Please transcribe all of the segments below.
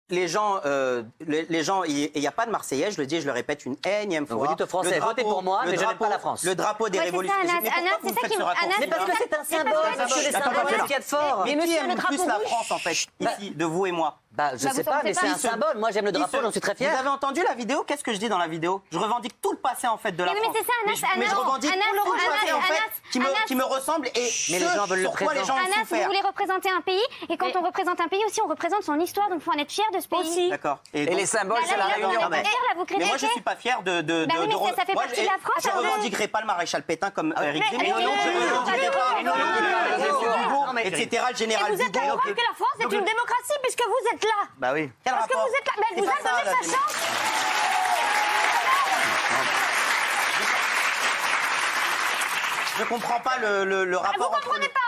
les gens, il n'y a pas de Marseillais, je le dis et je le répète une énième fois. Vous dites aux Français, votez pour moi, mais je n'aime pas la France. Le drapeau des révolutions. Mais parce que c'est un symbole, monsieur, les symboles, c'est ce qu'il y a de fort. Mais qui aime plus la France, en fait, ici, de vous et moi? Je sais pas, mais c'est un symbole. Moi, j'aime le drapeau, j'en suis très fier. Vous avez entendu la vidéo? Qu'est-ce que je dis dans la vidéo? Je revendique tout le passé, en fait, de la France. Mais c'est ça, Anas, mais je revendique tout le passé, en fait, qui me ressemble et mais les gens veulent le pourquoi les gens ont Anas, vous souffert. voulez représenter un pays, et quand on représente un pays aussi, on représente son histoire, donc il faut en être fier de ce pays. D'accord. Et les symboles, c'est la Réunion. Mais moi, je ne suis pas fier de... Bah oui, mais ça fait partie de la France. Je ne revendiquerai pas le maréchal Pétain comme Éric Zemmour. mais Je ne revendiquerai pas mais etc. Le général Vous êtes la preuve que la France est une démocratie puisque vous êtes là. Bah oui. Parce que vous êtes là. Mais elle vous a donné sa chance. Je comprends pas le rapport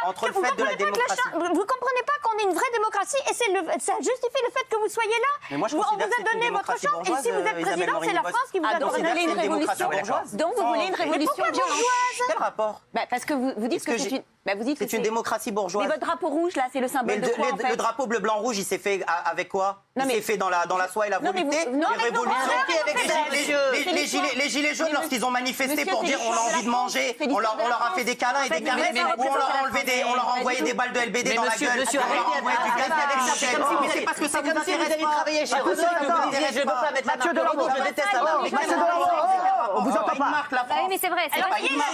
entre le fait de la démocratie. Vous comprenez pas qu'on est une vraie démocratie et ça justifie le fait que vous soyez là. Mais moi, je on vous considère que a c'est une donné votre démocratie chance et si vous êtes bourgeoise, président, c'est la Isabelle France qui vous a Morini-Bossi. donné C'est une démocratie révolution. bourgeoise. Donc vous voulez une révolution violente. Quel rapport? Parce que vous dites que c'est une... vous dites que C'est une démocratie bourgeoise. Mais votre drapeau rouge, là, c'est le symbole de quoi, en fait? Le drapeau bleu-blanc-rouge, il s'est fait avec quoi? Non, Il mais- s'est fait dans la soie et la Non, mais volupté. vous- non, Les mais non, révolutions. arrêtez Les gilets jaunes, lorsqu'ils ont manifesté Monsieur, pour c'est dire on a l'histoire de envie de la manger, France, c'est on l'histoire de la leur a France. fait des câlins et des caresses, ou on leur a envoyé des balles de LBD dans la gueule, monsieur, on leur a envoyé du gaz lacrymogène. Mais c'est parce que ça vous comme si vous intéresse alliez pas. travailler chez Renault et que vous disiez je ne veux pas mettre la marque Renault, je déteste la marque. Mathieu Delormeau, on vous entend pas. Marque la Bah oui, mais c'est vrai, c'est pas vrai. une marque.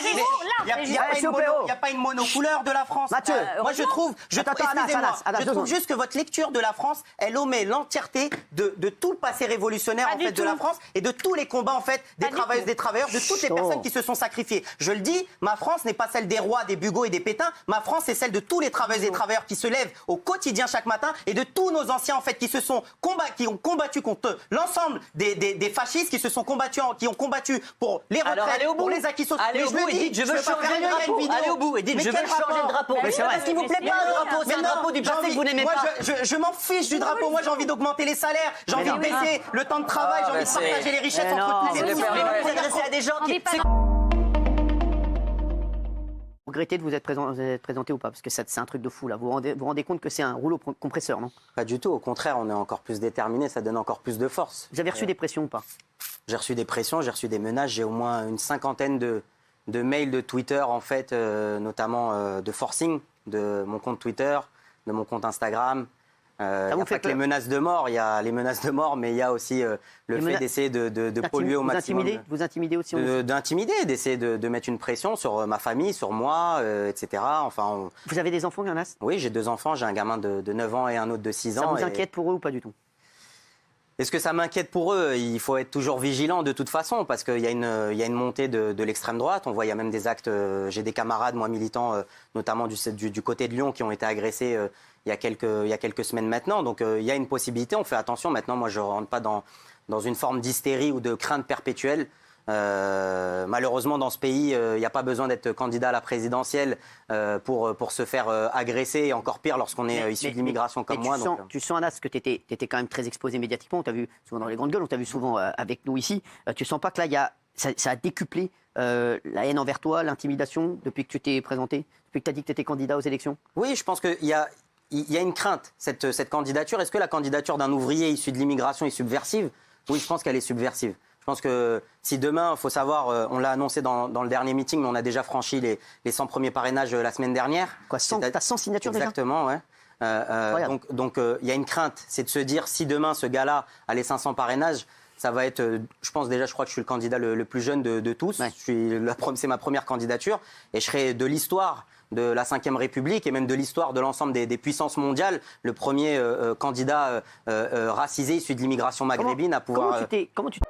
Il n'y a pas une monocouleur de la France. Mathieu, Moi, je trouve, excusez-moi, Anas, je trouve juste que votre lecture de la France, elle omet l'entièreté de tout le passé révolutionnaire en fait de la France et de tous les combats en fait des travailleuses, des travailleurs, de toutes les personnes qui se sont sacrifiées. Je le dis, ma France n'est pas celle des rois, des Bugeaud et des Pétains. Ma France, c'est celle de tous les travailleuses et travailleurs qui se lèvent au quotidien chaque matin et de tous nos anciens en fait qui ont combattu contre l'ensemble des fascistes, qui ont combattu pour les retraites, pour les acquis sociaux. Allez au bout et dites je veux changer le drapeau. Allez au bout et dites je veux changer le drapeau. Mais c'est vrai. Parce qu'il vous plaît pas le drapeau, c'est un drapeau du passé que vous n'aimez moi, pas. je m'en fiche du drapeau. Moi, j'ai envie d'augmenter les salaires. J'ai envie de baisser le temps de travail. J'ai envie de partager les richesses entre tous et tous. Vous adressez à des gens qui... Vous regrettez de vous être présenté ou pas? Parce que c'est un truc de fou, là. Vous vous rendez compte que c'est un rouleau compresseur, non? Pas du tout. Au contraire, on est encore plus déterminés. Ça donne encore plus de force. Vous avez reçu des pressions ou pas? J'ai reçu des pressions, j'ai reçu des menaces. J'ai au moins une cinquantaine de mails de Twitter, en fait, notamment de forcing de mon compte Twitter, de mon compte Instagram. Il n'y a pas que les menaces de mort, il y a les menaces de mort, mais il y a aussi le fait d'essayer de polluer au maximum. Vous intimider aussi? D'intimider, d'essayer de mettre une pression sur ma famille, sur moi, etc. Enfin, Vous avez des enfants, Jonas? Oui, j'ai 2 enfants, j'ai un gamin de 9 ans et un autre de 6 ans. Ça vous inquiète pour eux ou pas du tout? Est-ce que ça m'inquiète pour eux? Il faut être toujours vigilant de toute façon, parce qu'il y a une montée de l'extrême droite. On voit, il y a même des actes. J'ai des camarades, moi, militants, notamment du côté de Lyon, qui ont été agressés il y a quelques semaines maintenant. Donc, il y a une possibilité. On fait attention. Maintenant, moi, je ne rentre pas dans une forme d'hystérie ou de crainte perpétuelle. Malheureusement, dans ce pays, il n'y a pas besoin d'être candidat à la présidentielle pour se faire agresser, et encore pire lorsqu'on est issu de l'immigration comme moi. Tu sens, Anas, que tu étais quand même très exposé médiatiquement. On t'a vu souvent dans les grandes gueules, on t'a vu souvent avec nous ici. Tu sens pas que là, ça a décuplé la haine envers toi, l'intimidation, depuis que tu t'es présenté, depuis que tu as dit que tu étais candidat aux élections? Oui, je pense qu'il y a une crainte, cette candidature. Est-ce que la candidature d'un ouvrier issu de l'immigration est subversive? Oui, je pense qu'elle est subversive. Je pense que si demain, il faut savoir, on l'a annoncé dans le dernier meeting, mais on a déjà franchi les 100 premiers parrainages la semaine dernière. Quoi, t'as 100 signatures déjà? Exactement, ouais. Donc, il y a une crainte, c'est de se dire, si demain, ce gars-là a les 500 parrainages, ça va être, je crois que je suis le candidat le plus jeune de tous. Ouais. C'est ma première candidature et je serai de l'histoire de la Ve République et même de l'histoire de l'ensemble des puissances mondiales, le premier candidat racisé issu de l'immigration maghrébine à pouvoir... Comment tu